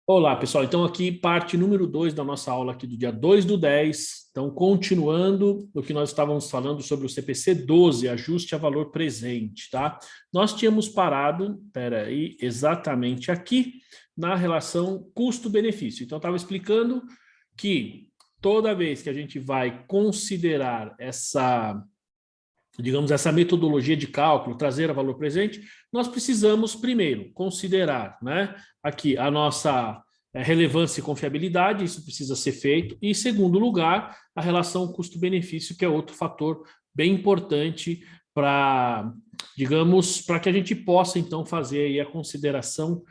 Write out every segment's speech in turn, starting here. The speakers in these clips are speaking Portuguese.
Olá, pessoal. Então, aqui parte número 2 da nossa aula aqui do dia 2/10. Então, continuando o que nós estávamos falando sobre o CPC 12, ajuste a valor presente, tá? Nós tínhamos parado, aí, exatamente aqui, na relação custo-benefício. Então, eu estava explicando que toda vez que a gente vai considerar digamos, essa metodologia de cálculo, trazer a valor presente, nós precisamos, primeiro, considerar, né, aqui a nossa relevância e confiabilidade, isso precisa ser feito, e, em segundo lugar, a relação custo-benefício, que é outro fator bem importante para, digamos, para que a gente possa, então, fazer aí a consideração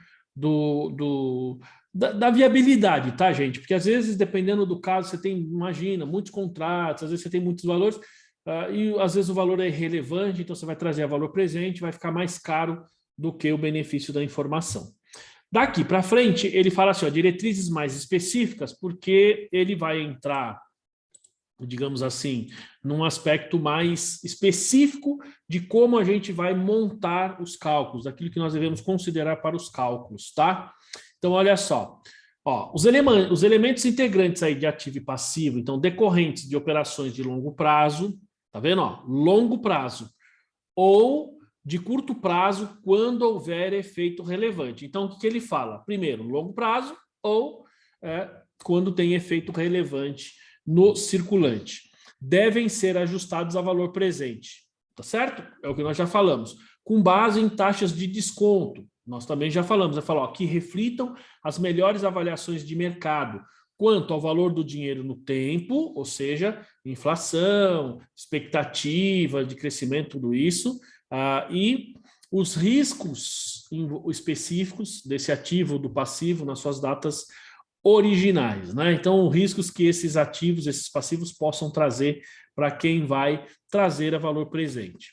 da viabilidade, tá, gente? Porque, às vezes, dependendo do caso, você tem, imagina, muitos contratos, às vezes você tem muitos valores, e às vezes o valor é irrelevante, então você vai trazer a valor presente, vai ficar mais caro do que o benefício da informação. Daqui para frente, ele fala assim, ó, diretrizes mais específicas, porque ele vai entrar, digamos assim, num aspecto mais específico de como a gente vai montar os cálculos, daquilo que nós devemos considerar para os cálculos, tá? Então, olha só. Ó, os elementos integrantes aí de ativo e passivo, então, decorrentes de operações de longo prazo, tá vendo? Ó, longo prazo. Ou de curto prazo, quando houver efeito relevante. Então, o que ele fala? Primeiro, longo prazo ou quando tem efeito relevante no circulante. Devem ser ajustados a valor presente. Tá certo? É o que nós já falamos. Com base em taxas de desconto. Nós também já falamos. Que reflitam as melhores avaliações de mercado quanto ao valor do dinheiro no tempo, ou seja, inflação, expectativa de crescimento, tudo isso, e os riscos específicos desse ativo ou do passivo nas suas datas originais, né? Então, riscos que esses ativos, esses passivos possam trazer para quem vai trazer a valor presente.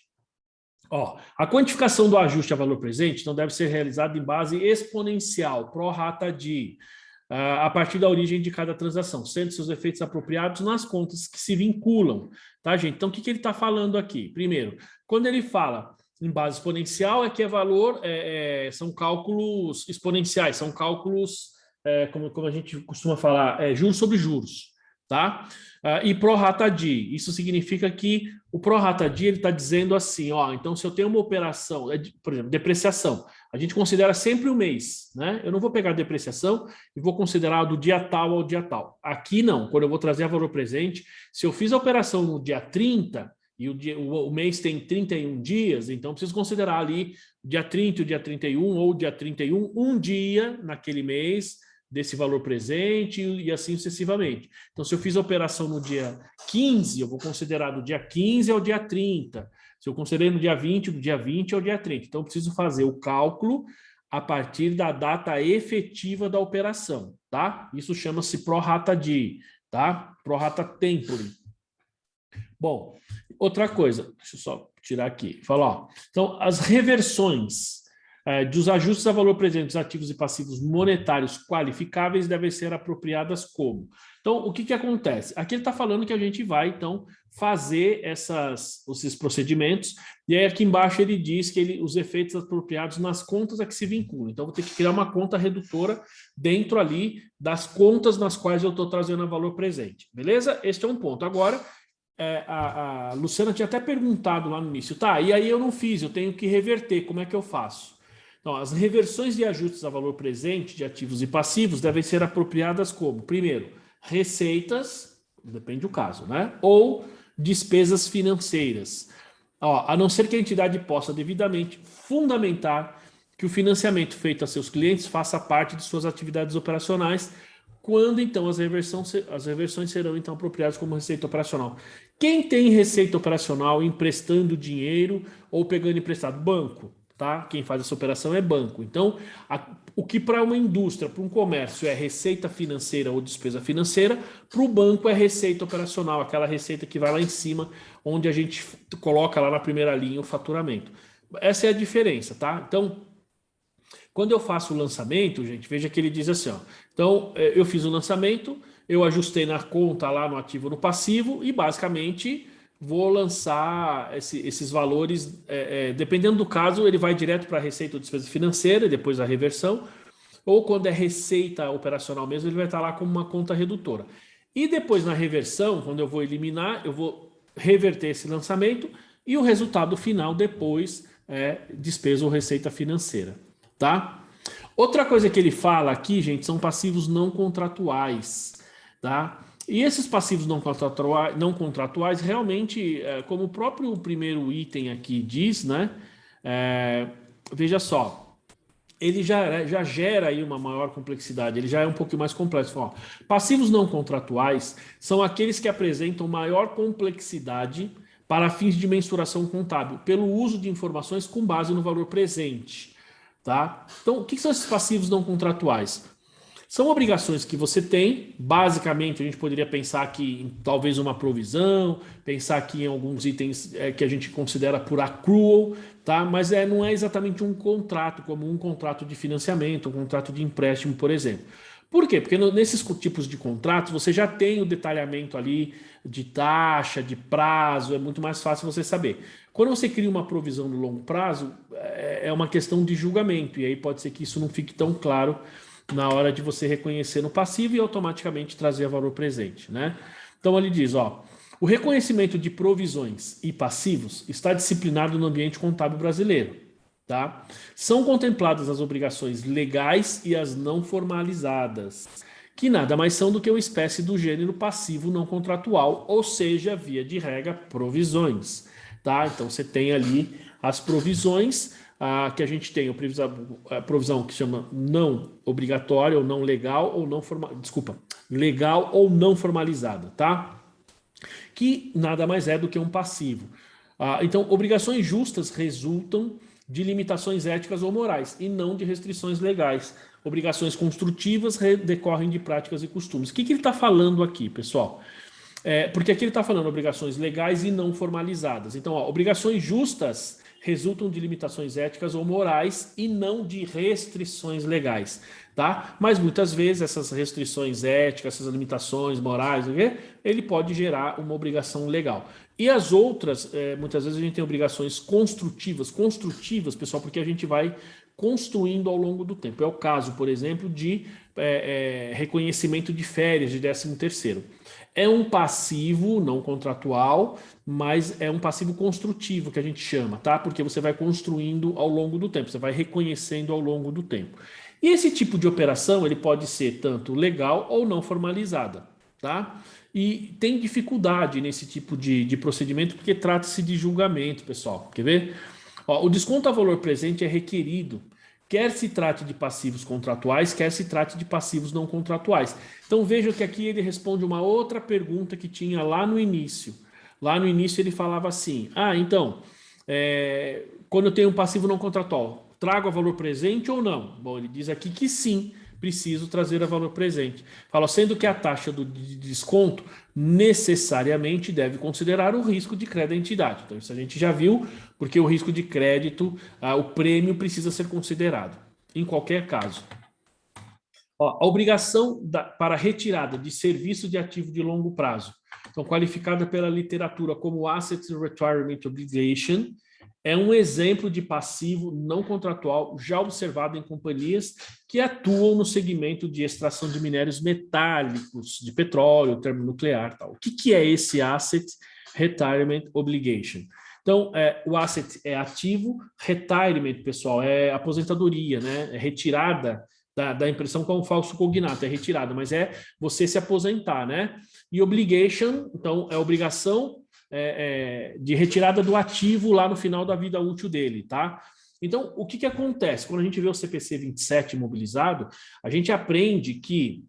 Ó, a quantificação do ajuste a valor presente não deve ser realizada em base exponencial, pro rata de a partir da origem de cada transação, sendo seus efeitos apropriados nas contas que se vinculam, tá, gente? Então, o que ele está falando aqui? Primeiro, quando ele fala em base exponencial, é que são cálculos exponenciais, são cálculos, como a gente costuma falar, juros sobre juros, tá? E pro rata di, isso significa que o pro rata di, ele está dizendo assim, ó, então se eu tenho uma operação, por exemplo, depreciação, a gente considera sempre o mês, né? Eu não vou pegar a depreciação e vou considerar do dia tal ao dia tal. Aqui não, quando eu vou trazer a valor presente, se eu fiz a operação no dia 30 e o mês tem 31 dias, então preciso considerar ali o dia 30, o dia 31 ou o dia 31, um dia naquele mês desse valor presente e assim sucessivamente. Então, se eu fiz a operação no dia 15, eu vou considerar do dia 15 ao dia 30. Se eu considerei no dia 20, do dia 20 ao dia 30. Então, eu preciso fazer o cálculo a partir da data efetiva da operação, tá? Isso chama-se pro rata di, tá? Pro rata tempore. Bom, outra coisa, deixa eu só tirar aqui. Falar, então, as reversões dos ajustes a valor presente dos ativos e passivos monetários qualificáveis devem ser apropriadas como? Então, o que acontece? Aqui ele está falando que a gente vai, então, fazer esses procedimentos, e aí aqui embaixo ele diz que os efeitos apropriados nas contas a que se vinculam. Então, vou ter que criar uma conta redutora dentro ali das contas nas quais eu estou trazendo a valor presente. Beleza? Este é um ponto. Agora, a Luciana tinha até perguntado lá no início, tá, e aí eu não fiz, eu tenho que reverter, como é que eu faço? Então, as reversões de ajustes a valor presente de ativos e passivos devem ser apropriadas como, primeiro, receitas, depende do caso, né? Ou despesas financeiras. Ó, a não ser que a entidade possa devidamente fundamentar que o financiamento feito a seus clientes faça parte de suas atividades operacionais, quando então as reversões serão então apropriadas como receita operacional. Quem tem receita operacional emprestando dinheiro ou pegando emprestado? Banco. Tá? Quem faz essa operação é banco. Então, o que para uma indústria, para um comércio é receita financeira ou despesa financeira, para o banco é receita operacional, aquela receita que vai lá em cima, onde a gente coloca lá na primeira linha o faturamento. Essa é a diferença, tá? Então, quando eu faço o lançamento, gente, veja que ele diz assim, ó, então eu fiz o lançamento, eu ajustei na conta lá no ativo no passivo e basicamente vou lançar esses valores, dependendo do caso, ele vai direto para a receita ou despesa financeira, depois a reversão, ou quando é receita operacional mesmo, ele vai estar lá como uma conta redutora. E depois na reversão, quando eu vou eliminar, eu vou reverter esse lançamento e o resultado final depois é despesa ou receita financeira, tá? Outra coisa que ele fala aqui, gente, são passivos não contratuais, tá? E esses passivos não contratuais realmente, como o próprio primeiro item aqui diz, né? Veja só, ele já gera aí uma maior complexidade, ele já é um pouco mais complexo. Ó, passivos não contratuais são aqueles que apresentam maior complexidade para fins de mensuração contábil, pelo uso de informações com base no valor presente. Tá? Então, o que são esses passivos não contratuais? São obrigações que você tem, basicamente a gente poderia pensar aqui em talvez uma provisão, pensar aqui em alguns itens que a gente considera por accrual, tá? Mas não é exatamente um contrato, como um contrato de financiamento, um contrato de empréstimo, por exemplo. Por quê? Porque nesses tipos de contratos você já tem o detalhamento ali de taxa, de prazo, é muito mais fácil você saber. Quando você cria uma provisão no longo prazo, é uma questão de julgamento, e aí pode ser que isso não fique tão claro na hora de você reconhecer no passivo e automaticamente trazer valor presente, né? Então ele diz, ó, o reconhecimento de provisões e passivos está disciplinado no ambiente contábil brasileiro, tá? São contempladas as obrigações legais e as não formalizadas, que nada mais são do que uma espécie do gênero passivo não contratual, ou seja, via de regra, provisões, tá? Então você tem ali as provisões, que a gente tem a provisão que chama não obrigatória ou não legal ou não legal ou não formalizada, tá? Que nada mais é do que um passivo. Então, obrigações justas resultam de limitações éticas ou morais e não de restrições legais. Obrigações construtivas decorrem de práticas e costumes. O que ele está falando aqui, pessoal? Porque aqui ele está falando obrigações legais e não formalizadas. Então, obrigações justas resultam de limitações éticas ou morais e não de restrições legais, tá? Mas muitas vezes essas restrições éticas, essas limitações morais, ele pode gerar uma obrigação legal. E as outras, muitas vezes a gente tem obrigações construtivas, pessoal, porque a gente vai construindo ao longo do tempo. É o caso, por exemplo, de reconhecimento de férias de 13º. É um passivo não contratual, mas é um passivo construtivo que a gente chama, tá? Porque você vai construindo ao longo do tempo, você vai reconhecendo ao longo do tempo. E esse tipo de operação, ele pode ser tanto legal ou não formalizada, tá? E tem dificuldade nesse tipo de procedimento porque trata-se de julgamento, pessoal. Quer ver? Ó, o desconto a valor presente é requerido, quer se trate de passivos contratuais, quer se trate de passivos não contratuais. Então veja que aqui ele responde uma outra pergunta que tinha lá no início. Lá no início ele falava assim, então, quando eu tenho um passivo não contratual, trago a valor presente ou não? Bom, ele diz aqui que sim, preciso trazer a valor presente. Fala, sendo que a taxa de desconto necessariamente deve considerar o risco de crédito da entidade. Então isso a gente já viu, porque o risco de crédito, o prêmio precisa ser considerado, em qualquer caso. Ó, a obrigação para retirada de serviço de ativo de longo prazo, então qualificada pela literatura como Asset Retirement Obligation, é um exemplo de passivo não contratual já observado em companhias que atuam no segmento de extração de minérios metálicos, de petróleo, termonuclear, tal. O que é esse Asset Retirement Obligation? Então, o asset é ativo, retirement, pessoal, é aposentadoria, né? É retirada da impressão com um falso cognato, é retirada, mas é você se aposentar, né? E obligation, então, é obrigação de retirada do ativo lá no final da vida útil dele, tá? Então, o que acontece? Quando a gente vê o CPC 27 mobilizado, a gente aprende que,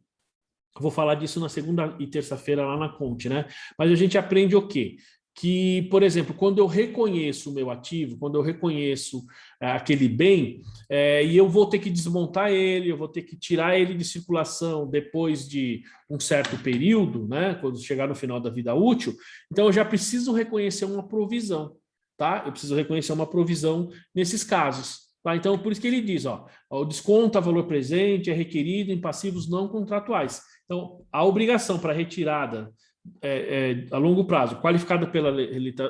vou falar disso na segunda e terça-feira lá na Conte, né? Mas a gente aprende o quê? Que, por exemplo, quando eu reconheço o meu ativo, quando eu reconheço aquele bem, e eu vou ter que desmontar ele, eu vou ter que tirar ele de circulação depois de um certo período, né, quando chegar no final da vida útil, então eu já preciso reconhecer uma provisão, tá? Eu preciso reconhecer uma provisão nesses casos. Tá? Então, por isso que ele diz, o desconto a valor presente é requerido em passivos não contratuais. Então, a obrigação para retirada a longo prazo, qualificada pela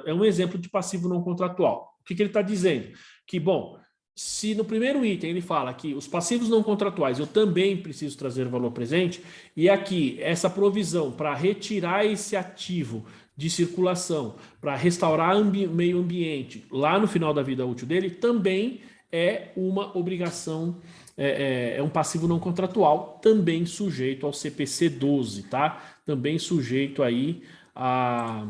é um exemplo de passivo não contratual. O que ele está dizendo? Que, bom, se no primeiro item ele fala que os passivos não contratuais eu também preciso trazer o valor presente, e aqui essa provisão para retirar esse ativo de circulação, para restaurar meio ambiente lá no final da vida útil dele, também é uma obrigação, é um passivo não contratual, também sujeito ao CPC 12, tá? Também sujeito aí a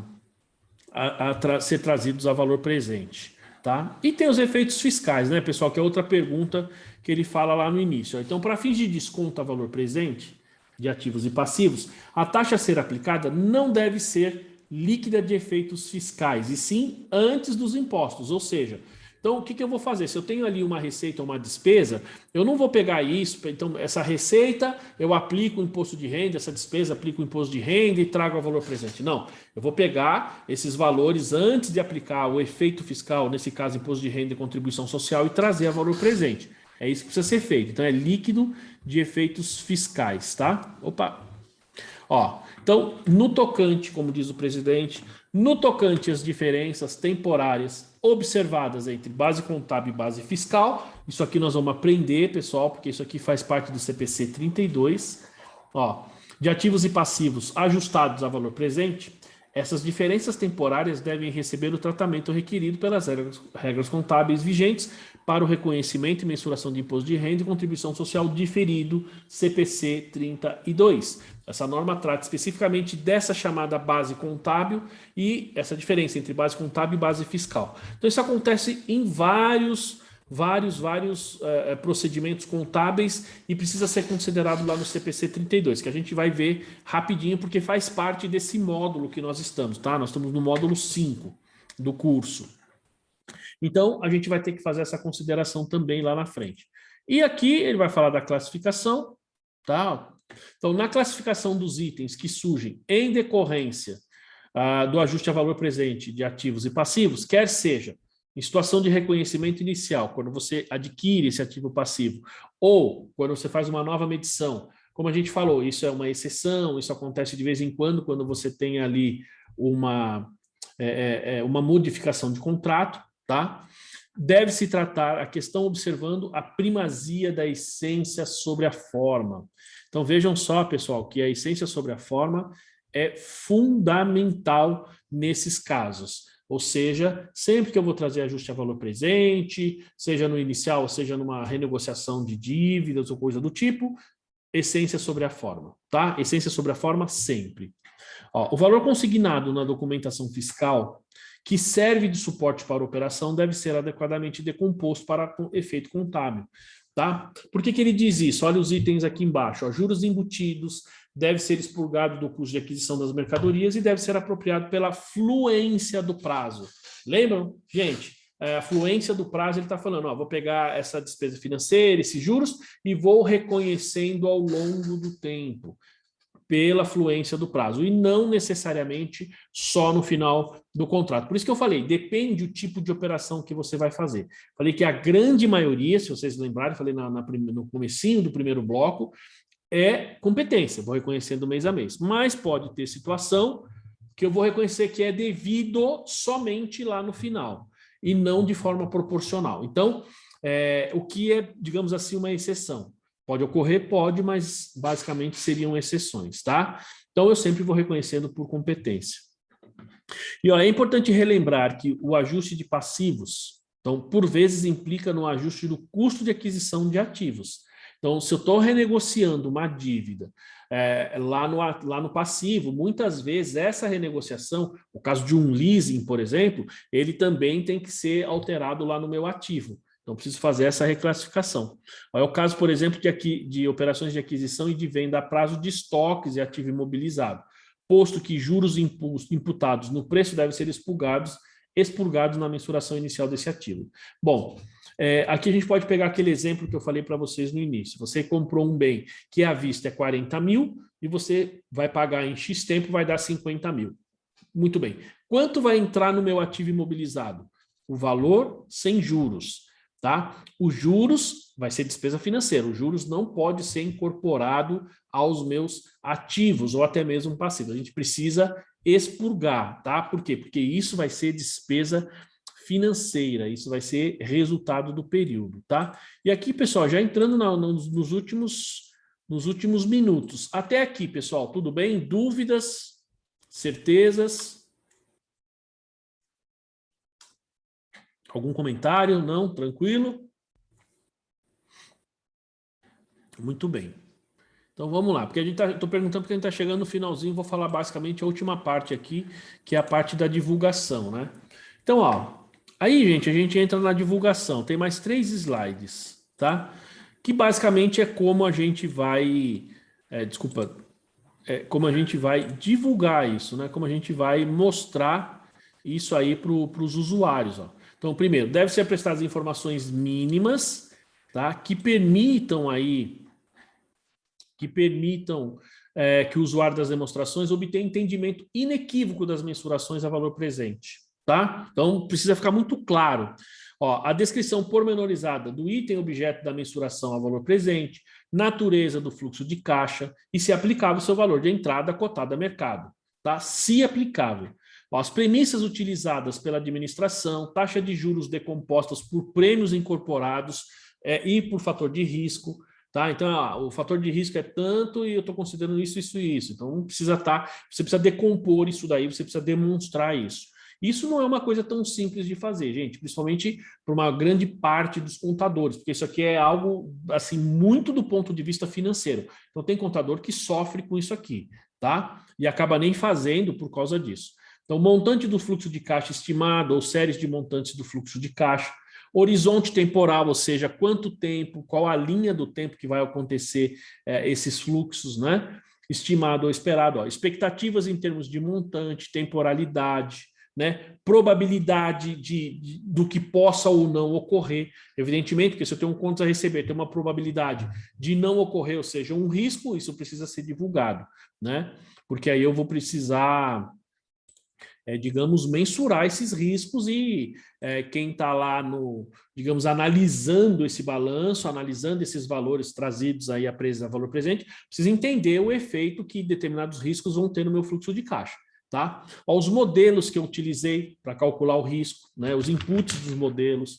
ser trazidos a valor presente. Tá? E tem os efeitos fiscais, né, pessoal? Que é outra pergunta que ele fala lá no início. Então, para fins de desconto a valor presente de ativos e passivos, a taxa a ser aplicada não deve ser líquida de efeitos fiscais, e sim antes dos impostos. Ou seja, então o que eu vou fazer? Se eu tenho ali uma receita ou uma despesa, eu não vou pegar isso, então essa receita eu aplico o imposto de renda, essa despesa aplico o imposto de renda e trago o valor presente. Não, eu vou pegar esses valores antes de aplicar o efeito fiscal, nesse caso imposto de renda e contribuição social, e trazer a valor presente. É isso que precisa ser feito. Então é líquido de efeitos fiscais, tá? Opa! Ó, então, no tocante, como diz o presidente, no tocante às diferenças temporárias observadas entre base contábil e base fiscal, isso aqui nós vamos aprender, pessoal, porque isso aqui faz parte do CPC 32, ó, de ativos e passivos ajustados a valor presente, essas diferenças temporárias devem receber o tratamento requerido pelas regras contábeis vigentes para o reconhecimento e mensuração de imposto de renda e contribuição social diferido, CPC 32. Essa norma trata especificamente dessa chamada base contábil e essa diferença entre base contábil e base fiscal. Então, isso acontece em vários procedimentos contábeis e precisa ser considerado lá no CPC 32, que a gente vai ver rapidinho, porque faz parte desse módulo que nós estamos, tá? Nós estamos no módulo 5 do curso. Então, a gente vai ter que fazer essa consideração também lá na frente. E aqui ele vai falar da classificação, tá? Então, na classificação dos itens que surgem em decorrência do ajuste a valor presente de ativos e passivos, quer seja em situação de reconhecimento inicial, quando você adquire esse ativo passivo, ou quando você faz uma nova medição, como a gente falou, isso é uma exceção, isso acontece de vez em quando você tem ali uma modificação de contrato, tá? Deve-se tratar a questão observando a primazia da essência sobre a forma. Então vejam só, pessoal, que a essência sobre a forma é fundamental nesses casos. Ou seja, sempre que eu vou trazer ajuste a valor presente, seja no inicial, seja numa renegociação de dívidas ou coisa do tipo, essência sobre a forma, tá? Essência sobre a forma sempre. Ó, o valor consignado na documentação fiscal que serve de suporte para a operação deve ser adequadamente decomposto para efeito contábil. Tá? Por que ele diz isso? Olha os itens aqui embaixo. Ó, juros embutidos deve ser expurgado do custo de aquisição das mercadorias e deve ser apropriado pela fluência do prazo. Lembram? Gente, a fluência do prazo, ele está falando, ó, vou pegar essa despesa financeira, esses juros, e vou reconhecendo ao longo do tempo, pela fluência do prazo, e não necessariamente só no final do contrato. Por isso que eu falei, depende do tipo de operação que você vai fazer. Falei que a grande maioria, se vocês lembrarem, falei no comecinho do primeiro bloco, é competência, vou reconhecendo mês a mês. Mas pode ter situação que eu vou reconhecer que é devido somente lá no final, e não de forma proporcional. Então, o que é, digamos assim, uma exceção? Pode ocorrer? Pode, mas basicamente seriam exceções, tá? Então, eu sempre vou reconhecendo por competência. E ó, é importante relembrar que o ajuste de passivos, então, por vezes, implica no ajuste do custo de aquisição de ativos. Então, se eu estou renegociando uma dívida lá no passivo, muitas vezes essa renegociação, o caso de um leasing, por exemplo, ele também tem que ser alterado lá no meu ativo. Então, preciso fazer essa reclassificação. É o caso, por exemplo, de operações de aquisição e de venda a prazo de estoques e ativo imobilizado, posto que juros imputados no preço devem ser expurgados na mensuração inicial desse ativo. Bom, aqui a gente pode pegar aquele exemplo que eu falei para vocês no início. Você comprou um bem que à vista é 40 mil e você vai pagar em X tempo, vai dar 50 mil. Muito bem. Quanto vai entrar no meu ativo imobilizado? O valor sem juros. Tá? Os juros vai ser despesa financeira, os juros não pode ser incorporado aos meus ativos ou até mesmo passivos. A gente precisa expurgar, tá? Por quê? Porque isso vai ser despesa financeira. Isso vai ser resultado do período, tá? E aqui, pessoal, já entrando nos últimos minutos. Até aqui, pessoal, tudo bem? Dúvidas? Certezas? Algum comentário? Não? Tranquilo? Muito bem. Então vamos lá, porque estou perguntando porque a gente está chegando no finalzinho, vou falar basicamente a última parte aqui, que é a parte da divulgação, né? Então, ó, aí, gente, a gente entra na divulgação. Tem mais 3 slides, tá? Que basicamente é como a gente vai, como a gente vai divulgar isso, né? Como a gente vai mostrar isso aí para os usuários, ó. Então, primeiro, deve ser prestadas informações mínimas, tá? Que permitam que o usuário das demonstrações obtenha entendimento inequívoco das mensurações a valor presente, tá? Então, precisa ficar muito claro. Ó, a descrição pormenorizada do item objeto da mensuração a valor presente, natureza do fluxo de caixa e, se aplicável, o seu valor de entrada cotado a mercado, tá? Se aplicável. Ó, as premissas utilizadas pela administração, taxa de juros decompostas por prêmios incorporados e por fator de risco, tá? Então, o fator de risco é tanto e eu estou considerando isso, isso e isso. Então, você precisa decompor isso daí, você precisa demonstrar isso. Isso não é uma coisa tão simples de fazer, gente, principalmente para uma grande parte dos contadores, porque isso aqui é algo, assim, muito do ponto de vista financeiro. Então, tem contador que sofre com isso aqui, tá? E acaba nem fazendo por causa disso. Então, montante do fluxo de caixa estimado ou séries de montantes do fluxo de caixa, horizonte temporal, ou seja, quanto tempo, qual a linha do tempo que vai acontecer esses fluxos, né? Estimado ou esperado, ó, expectativas em termos de montante, temporalidade, né? Probabilidade do que possa ou não ocorrer. Evidentemente, porque se eu tenho um contas a receber, tem uma probabilidade de não ocorrer, ou seja, um risco, isso precisa ser divulgado, né? Porque aí eu vou precisar digamos, mensurar esses riscos e quem está lá digamos, analisando esse balanço, analisando esses valores trazidos aí a valor presente, precisa entender o efeito que determinados riscos vão ter no meu fluxo de caixa, tá? Os modelos que eu utilizei para calcular o risco, né, os inputs dos modelos,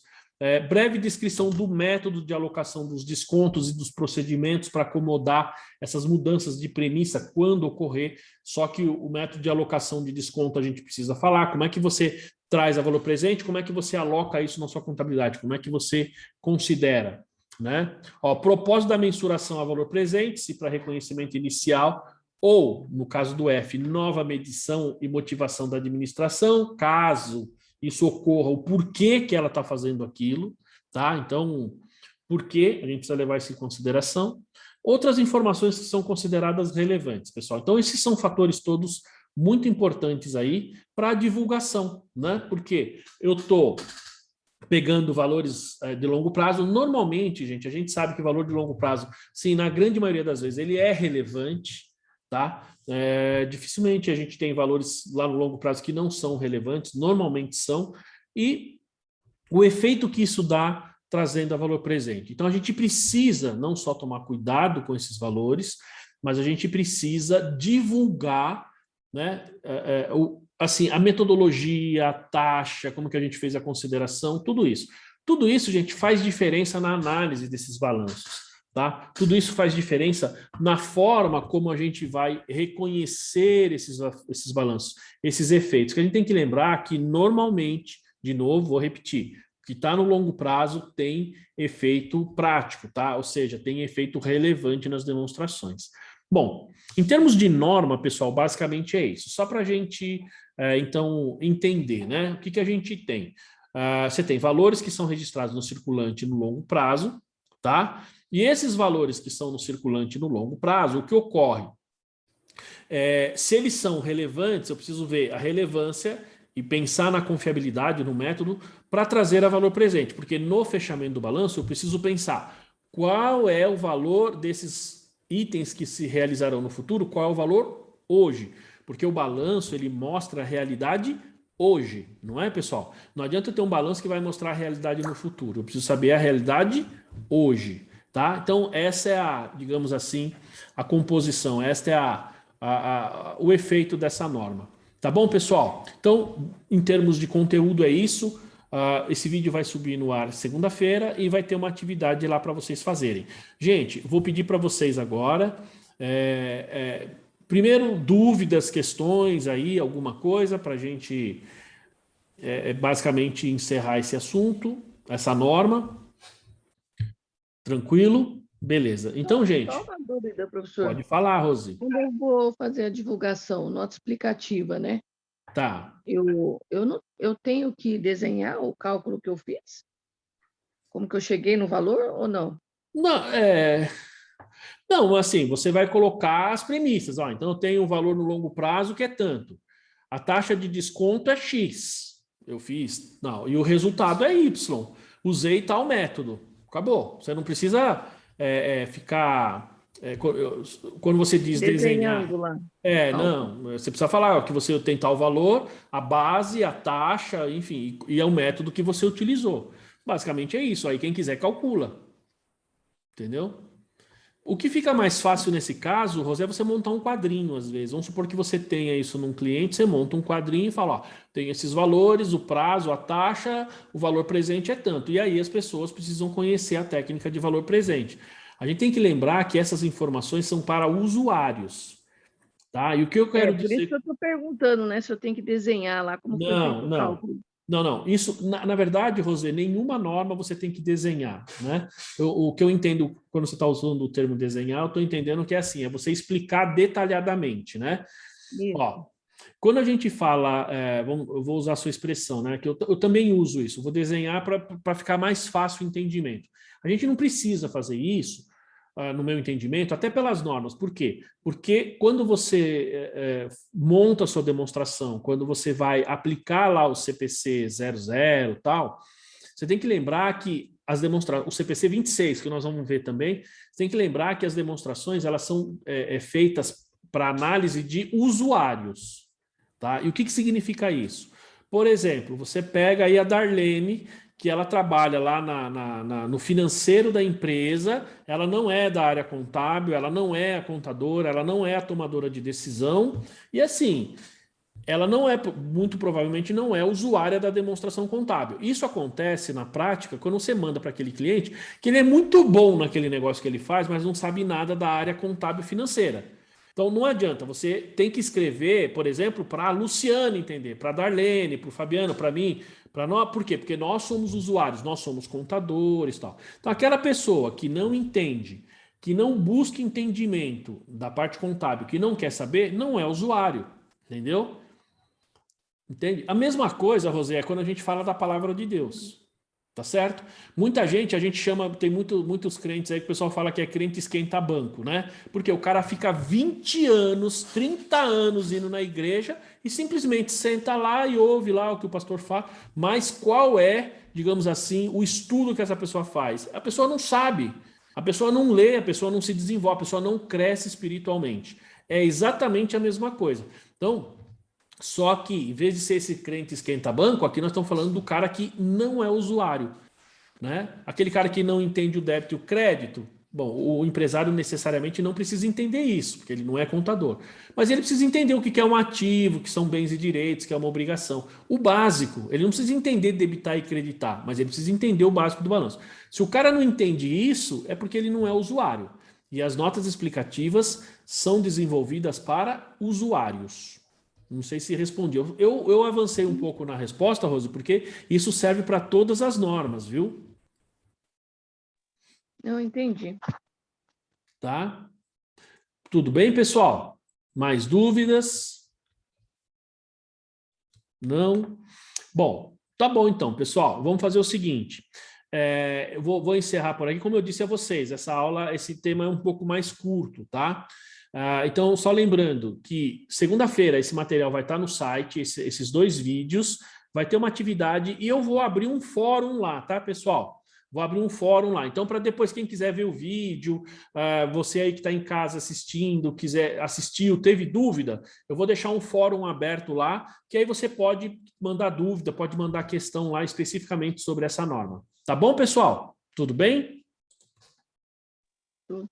breve descrição do método de alocação dos descontos e dos procedimentos para acomodar essas mudanças de premissa quando ocorrer, só que o método de alocação de desconto a gente precisa falar, como é que você traz a valor presente, como é que você aloca isso na sua contabilidade, como é que você considera, né? Ó, propósito da mensuração a valor presente, se para reconhecimento inicial, ou, no caso do F, nova medição e motivação da administração, caso isso ocorra, o porquê que ela está fazendo aquilo, tá? Então, por que a gente precisa levar isso em consideração. Outras informações que são consideradas relevantes, pessoal. Então, esses são fatores todos muito importantes aí para a divulgação, né? Porque eu estou pegando valores de longo prazo. Normalmente, gente, a gente sabe que valor de longo prazo, sim, na grande maioria das vezes, ele é relevante, tá? Dificilmente a gente tem valores lá no longo prazo que não são relevantes, normalmente são, e o efeito que isso dá trazendo a valor presente. Então, a gente precisa não só tomar cuidado com esses valores, mas a gente precisa divulgar, né, assim, a metodologia, a taxa, como que a gente fez a consideração, tudo isso. Tudo isso, gente, faz diferença na análise desses balanços. Tá? Tudo isso faz diferença na forma como a gente vai reconhecer esses balanços, esses efeitos. Que a gente tem que lembrar que normalmente, de novo, vou repetir, o que está no longo prazo tem efeito prático, tá? Ou seja, tem efeito relevante nas demonstrações. Bom, em termos de norma, pessoal, basicamente é isso. Só para a gente, então, entender, né? O que a gente tem? Você tem valores que são registrados no circulante no longo prazo, tá? E esses valores que são no circulante no longo prazo, o que ocorre? Se eles são relevantes, eu preciso ver a relevância e pensar na confiabilidade, no método, para trazer a valor presente. Porque no fechamento do balanço, eu preciso pensar qual é o valor desses itens que se realizarão no futuro, qual é o valor hoje. Porque o balanço, ele mostra a realidade hoje, não é, pessoal? Não adianta eu ter um balanço que vai mostrar a realidade no futuro. Eu preciso saber a realidade hoje. Tá? Então, essa é digamos assim, a composição, esta é o efeito dessa norma. Tá bom, pessoal? Então, em termos de conteúdo é isso. Esse vídeo vai subir no ar segunda-feira e vai ter uma atividade lá para vocês fazerem. Gente, vou pedir para vocês agora, primeiro, dúvidas, questões aí, alguma coisa para a gente basicamente encerrar esse assunto, essa norma. Tranquilo? Beleza. Então, gente, Só uma dúvida, professor. pode falar, Rosi. Quando eu vou fazer a divulgação, nota explicativa, né? Tá. Eu tenho que desenhar o cálculo que eu fiz? Como que eu cheguei no valor ou não? Não, não, assim, você vai colocar as premissas. Ó, então, eu tenho um valor no longo prazo que é tanto. A taxa de desconto é X. Eu fiz. Não, e o resultado é Y. Usei tal método. Acabou. Você não precisa ficar. Quando você diz desenhar. Desenhando lá. Não. Você precisa falar ó, que você tem tal valor, a base, a taxa, enfim, e é o método que você utilizou. Basicamente é isso. Aí quem quiser calcula. Entendeu? O que fica mais fácil nesse caso, Rosé, é você montar um quadrinho, às vezes. Vamos supor que você tenha isso num cliente, você monta um quadrinho e fala, ó, tem esses valores, o prazo, a taxa, o valor presente é tanto. E aí as pessoas precisam conhecer a técnica de valor presente. A gente tem que lembrar que essas informações são para usuários, tá? E o que eu quero Por isso dizer... que eu estou perguntando, né? Se eu tenho que desenhar lá como foi feito Não, o não. cálculo. Não. Isso, na verdade, Rosê, nenhuma norma você tem que desenhar, né? O que eu entendo quando você está usando o termo desenhar, eu estou entendendo que é assim, é você explicar detalhadamente, né? Isso. Ó, quando a gente fala, eu vou usar a sua expressão, né? Que eu também uso isso, vou desenhar para ficar mais fácil o entendimento. A gente não precisa fazer isso, no meu entendimento, até pelas normas. Por quê? Porque quando você monta a sua demonstração, quando você vai aplicar lá o CPC 00 e tal, você tem que lembrar que o CPC 26, que nós vamos ver também, você tem que lembrar que as demonstrações elas são feitas para análise de usuários. Tá? E o que significa isso? Por exemplo, você pega aí a Darlene, que ela trabalha lá no financeiro da empresa, ela não é da área contábil, ela não é a contadora, ela não é a tomadora de decisão, e assim, ela não é, muito provavelmente não é usuária da demonstração contábil. Isso acontece na prática quando você manda para aquele cliente que ele é muito bom naquele negócio que ele faz, mas não sabe nada da área contábil financeira. Então não adianta, você tem que escrever, por exemplo, para a Luciana entender, para a Darlene, para o Fabiano, para mim, para nós. Por quê? Porque nós somos usuários, nós somos contadores e tal. Então aquela pessoa que não entende, que não busca entendimento da parte contábil, que não quer saber, não é usuário, entendeu? Entende? A mesma coisa, Rosé, é quando a gente fala da palavra de Deus. Tá certo? Muita gente, a gente chama, tem muitos crentes aí que o pessoal fala que é crente esquenta banco, né? Porque o cara fica 20 anos, 30 anos indo na igreja e simplesmente senta lá e ouve lá o que o pastor fala, mas qual é, digamos assim, o estudo que essa pessoa faz? A pessoa não sabe, a pessoa não lê, a pessoa não se desenvolve, a pessoa não cresce espiritualmente. É exatamente a mesma coisa. Então, só que, em vez de ser esse crente esquenta-banco, aqui nós estamos falando do cara que não é usuário, né? Aquele cara que não entende o débito e o crédito. Bom, o empresário necessariamente não precisa entender isso, porque ele não é contador. Mas ele precisa entender o que é um ativo, o que são bens e direitos, o que é uma obrigação. O básico, ele não precisa entender debitar e creditar, mas ele precisa entender o básico do balanço. Se o cara não entende isso, é porque ele não é usuário. E as notas explicativas são desenvolvidas para usuários. Não sei se respondi. Eu avancei um pouco na resposta, Rose, porque isso serve para todas as normas, viu? Eu entendi. Tá? Tudo bem, pessoal? Mais dúvidas? Não? Bom, tá bom então, pessoal. Vamos fazer o seguinte. Eu vou encerrar por aqui. Como eu disse a vocês, essa aula, esse tema é um pouco mais curto, tá? Então, só lembrando que segunda-feira esse material vai estar no site, esses 2 vídeos, vai ter uma atividade e eu vou abrir um fórum lá, tá, pessoal? Vou abrir um fórum lá. Então, para depois, quem quiser ver o vídeo, você aí que está em casa assistindo, quiser assistir, teve dúvida, eu vou deixar um fórum aberto lá, que aí você pode mandar dúvida, pode mandar questão lá especificamente sobre essa norma. Tá bom, pessoal? Tudo bem? Tudo.